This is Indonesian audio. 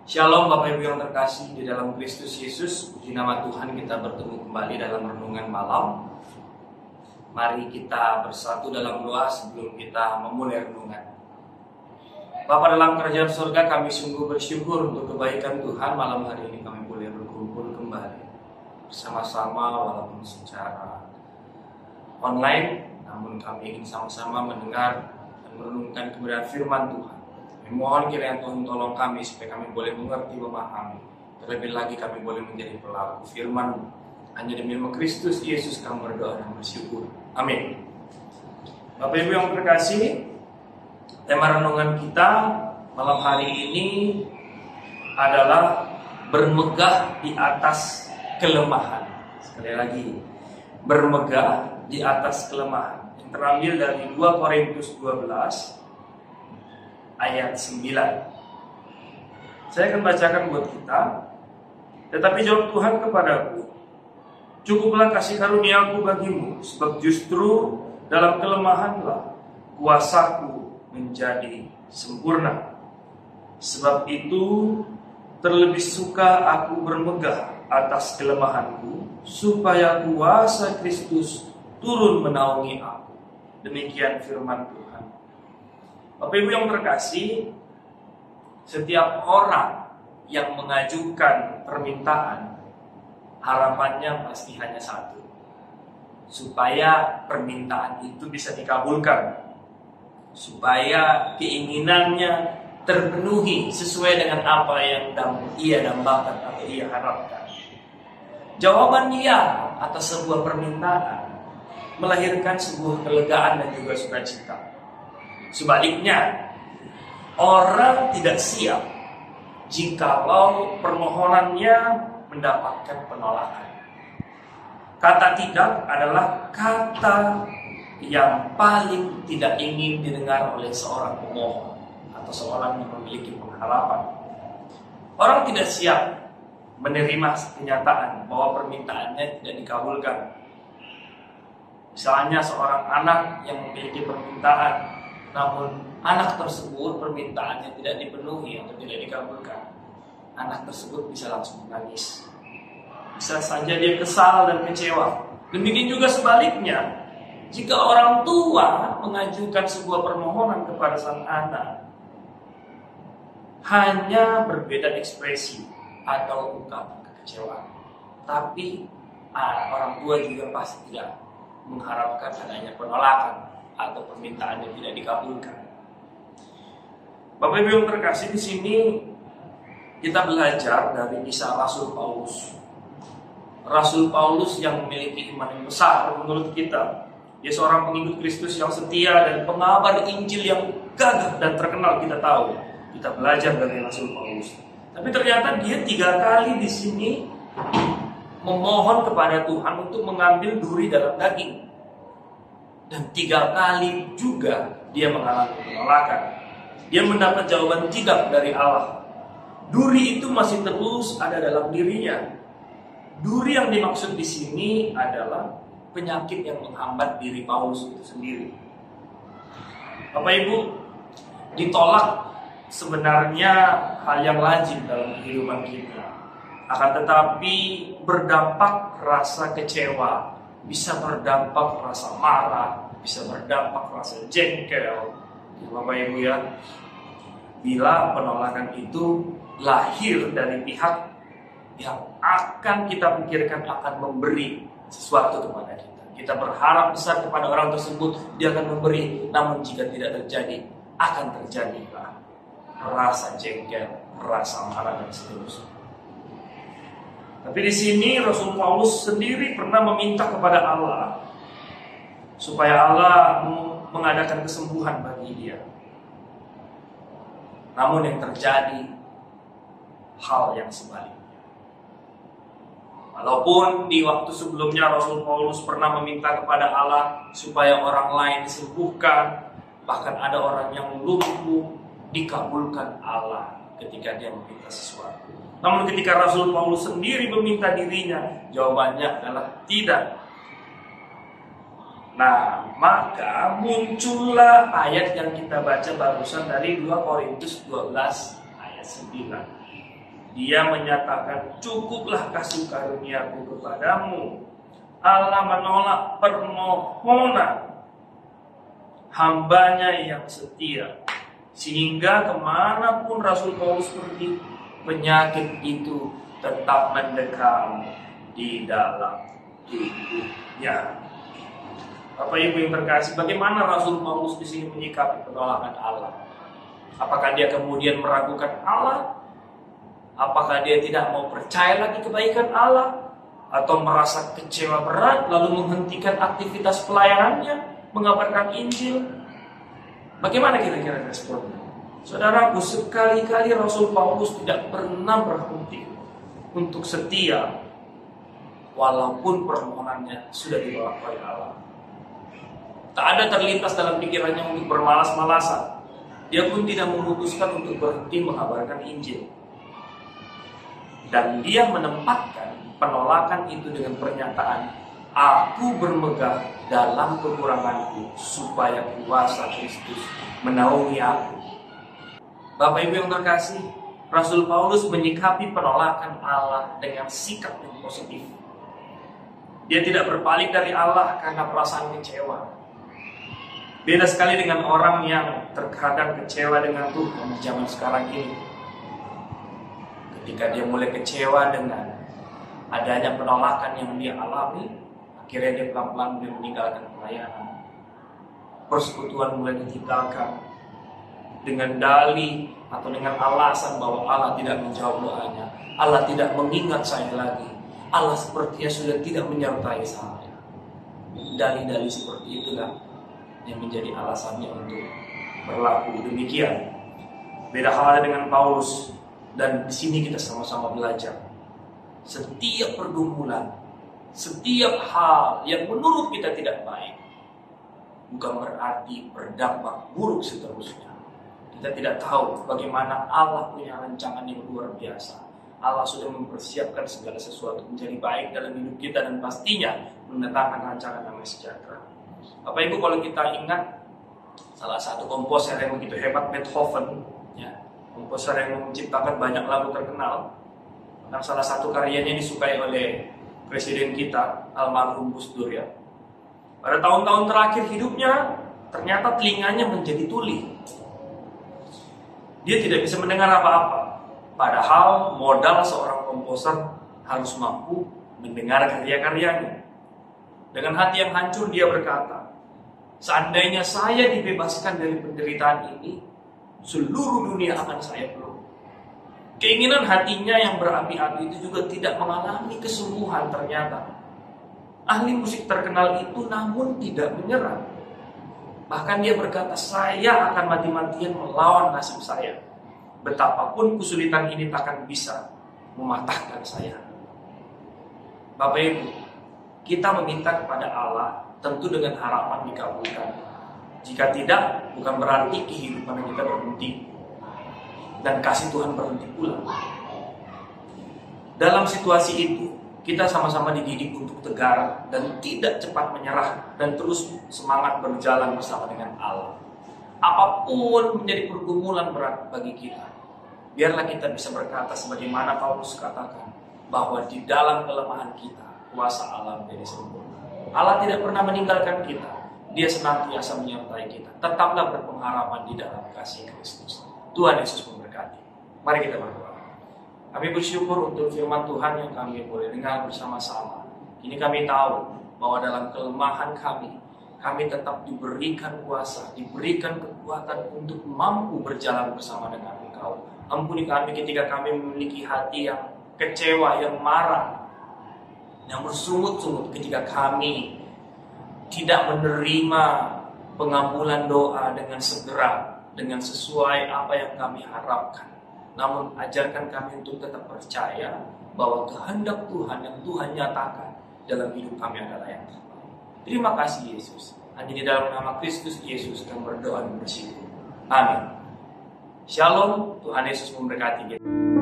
Shalom Bapak Ibu yang terkasih di dalam Kristus Yesus. Puji nama Tuhan, kita bertemu kembali dalam renungan malam. Mari kita bersatu dalam doa sebelum kita memulai renungan. Bapa dalam kerajaan surga, kami sungguh bersyukur untuk kebaikan Tuhan. Malam hari ini kami boleh berkumpul kembali bersama-sama walaupun secara online, namun kami ingin sama-sama mendengar dan merenungkan kebenaran firman Tuhan. Kami mohon kiranya Tuhan tolong kami supaya kami boleh mengerti, memahami. Terlebih lagi kami boleh menjadi pelaku firman. Hanya demi nama Kristus Yesus kami berdoa dan bersyukur. Amin. Bapak Ibu yang terkasih, tema renungan kita malam hari ini adalah bermegah di atas kelemahan. Sekali lagi, bermegah di atas kelemahan. Yang terambil dari 2 Korintus 12 ayat 9. Saya akan bacakan buat kita. Tetapi jawab Tuhan kepadaku, cukuplah kasih karuniaku bagimu, sebab justru dalam kelemahanlah kuasaku menjadi sempurna. Sebab itu terlebih suka aku bermegah atas kelemahanku, supaya kuasa Kristus turun menaungi aku. Demikian firman Tuhan. Bapak Ibu yang terkasih, setiap orang yang mengajukan permintaan, harapannya pasti hanya satu, supaya permintaan itu bisa dikabulkan, supaya keinginannya terpenuhi sesuai dengan apa yang ia dambakan atau ia harapkan. Jawaban ya atas sebuah permintaan melahirkan sebuah kelegaan dan juga sukacita. Sebaliknya, orang tidak siap jikalau permohonannya mendapatkan penolakan. Kata tidak adalah kata yang paling tidak ingin didengar oleh seorang pemohon atau seorang yang memiliki pengharapan. Orang tidak siap menerima kenyataan bahwa permintaannya tidak dikabulkan. Misalnya seorang anak yang memiliki permintaan, namun anak tersebut permintaannya tidak dipenuhi atau tidak dikabulkan. Anak tersebut bisa langsung menangis. Bisa saja dia kesal dan kecewa. Demikian juga sebaliknya, jika orang tua mengajukan sebuah permohonan kepada sang anak, hanya berbeda ekspresi atau ungkapan kekecewaan, tapi orang tua juga pasti tidak mengharapkan adanya penolakan atau permintaannya tidak dikabulkan. Bapak Ibu yang terkasih, di sini kita belajar dari kisah Rasul Paulus. Rasul Paulus yang memiliki iman yang besar menurut kita. Dia seorang pengikut Kristus yang setia dan pengabar Injil yang gagah dan terkenal, kita tahu. Kita belajar dari Rasul Paulus. Tapi ternyata dia 3 kali di sini memohon kepada Tuhan untuk mengambil duri dalam daging. Dan 3 kali juga dia mengalami penolakan. Dia mendapat jawaban tidak dari Allah. Duri itu masih terus ada dalam dirinya. Duri yang dimaksud di sini adalah penyakit yang menghambat diri Paulus itu sendiri. Bapak Ibu, ditolak sebenarnya hal yang lazim dalam kehidupan kita. Akan tetapi berdampak rasa kecewa, bisa berdampak rasa marah, bisa berdampak rasa jengkel. Bapak Ibu ya, bila penolakan itu lahir dari pihak yang akan kita pikirkan akan memberi sesuatu kepada kita. Kita berharap besar kepada orang tersebut, dia akan memberi. Namun jika tidak terjadi, akan terjadilah rasa jengkel, rasa marah dan seterusnya. Tapi di sini Rasul Paulus sendiri pernah meminta kepada Allah supaya Allah mengadakan kesembuhan bagi dia. Namun yang terjadi hal yang sebaliknya. Walaupun di waktu sebelumnya Rasul Paulus pernah meminta kepada Allah supaya orang lain disembuhkan, bahkan ada orang yang lumpuh dikabulkan Allah ketika dia meminta sesuatu. Namun ketika Rasul Paulus sendiri meminta dirinya, jawabannya adalah tidak. Nah, maka muncullah ayat yang kita baca barusan dari 2 Korintus 12 ayat 9. Dia menyatakan, cukuplah kasih karuniaku kepadamu. Allah menolak permohonan hambanya yang setia, sehingga kemanapun Rasul Paulus pergi, penyakit itu tetap mendekam di dalam tubuhnya. Bapak Ibu yang terkasih, bagaimana Rasul Paulus di sini menyikapi penolakan Allah? Apakah dia kemudian meragukan Allah? Apakah dia tidak mau percaya lagi kebaikan Allah? Atau merasa kecewa berat lalu menghentikan aktivitas pelayanannya, mengabarkan Injil? Bagaimana kira-kira responnya? Saudaraku, sekali-kali Rasul Paulus tidak pernah berhenti untuk setia walaupun permohonannya sudah ditolak oleh Allah. Tak ada terlintas dalam pikirannya untuk bermalas-malasan. Dia pun tidak memutuskan untuk berhenti mengabarkan Injil. Dan dia menempatkan penolakan itu dengan pernyataan, aku bermegah dalam kekuranganku supaya kuasa Kristus menaungi aku. Bapak Ibu yang terkasih, Rasul Paulus menyikapi penolakan Allah dengan sikap yang positif. Dia tidak berpaling dari Allah karena perasaan kecewa. Beda sekali dengan orang yang terkadang kecewa dengan Tuhan di zaman sekarang ini. Ketika dia mulai kecewa dengan adanya penolakan yang dia alami, akhirnya dia pelan-pelan mulai meninggalkan pelayanan. Persekutuan mulai ditinggalkan dengan dalih atau dengan alasan bahwa Allah tidak menjawab doanya, Allah tidak mengingat saya lagi, Allah sepertinya sudah tidak menyertai saya. Dalih-dalih seperti itulah yang menjadi alasannya untuk berlaku demikian. Beda halnya dengan Paulus, dan di sini kita sama-sama belajar. Setiap pergumulan, setiap hal yang menurut kita tidak baik, bukan berarti berdampak buruk seterusnya. Kita tidak tahu bagaimana Allah punya rancangan yang luar biasa. Allah sudah mempersiapkan segala sesuatu menjadi baik dalam hidup kita, dan pastinya mendatangkan rancangan damai sejahtera. Bapak Ibu, kalau kita ingat salah satu komposer yang begitu hebat, Beethoven, ya, komposer yang menciptakan banyak lagu terkenal, dan salah satu karyanya disukai oleh presiden kita, almarhum Gus Dur, ya. Pada tahun-tahun terakhir hidupnya, ternyata telinganya menjadi tuli. Dia tidak bisa mendengar apa-apa. Padahal modal seorang komposer harus mampu mendengar karya-karyanya. Dengan hati yang hancur dia berkata, seandainya saya dibebaskan dari penderitaan ini, seluruh dunia akan saya peluk. Keinginan hatinya yang berapi-api itu juga tidak mengalami kesembuhan ternyata. Ahli musik terkenal itu namun tidak menyerah. Bahkan dia berkata, saya akan mati-matian melawan nasib saya. Betapapun kesulitan ini takkan bisa mematahkan saya. Bapak Ibu, kita meminta kepada Allah tentu dengan harapan dikabulkan. Jika tidak, bukan berarti kehidupan kita berhenti dan kasih Tuhan berhenti pula. Dalam situasi itu, kita sama-sama dididik untuk tegar dan tidak cepat menyerah dan terus semangat berjalan bersama dengan Allah. Apapun menjadi pergumulan berat bagi kita, biarlah kita bisa berkata sebagaimana Paulus katakan, bahwa di dalam kelemahan kita, kuasa Allah menjadi sempurna. Allah tidak pernah meninggalkan kita. Dia senantiasa menyertai kita. Tetaplah berpengharapan di dalam kasih Kristus. Tuhan Yesus memberkati. Mari kita berdoa. Kami bersyukur untuk firman Tuhan yang kami boleh dengar bersama-sama. Kini kami tahu bahwa dalam kelemahan kami tetap diberikan kuasa, diberikan kekuatan untuk mampu berjalan bersama dengan Engkau. Ampuni kami ketika kami memiliki hati yang kecewa, yang marah, yang bersungut-sungut ketika kami tidak menerima pengabulan doa dengan segera, dengan sesuai apa yang kami harapkan. Namun ajarkan kami untuk tetap percaya bahwa kehendak Tuhan yang Tuhan nyatakan dalam hidup kami adalah yang terbaik. Terima kasih Yesus. Hanya di dalam nama Kristus Yesus kami berdoa dan bersyukur. Amin. Shalom, Tuhan Yesus memberkati kita.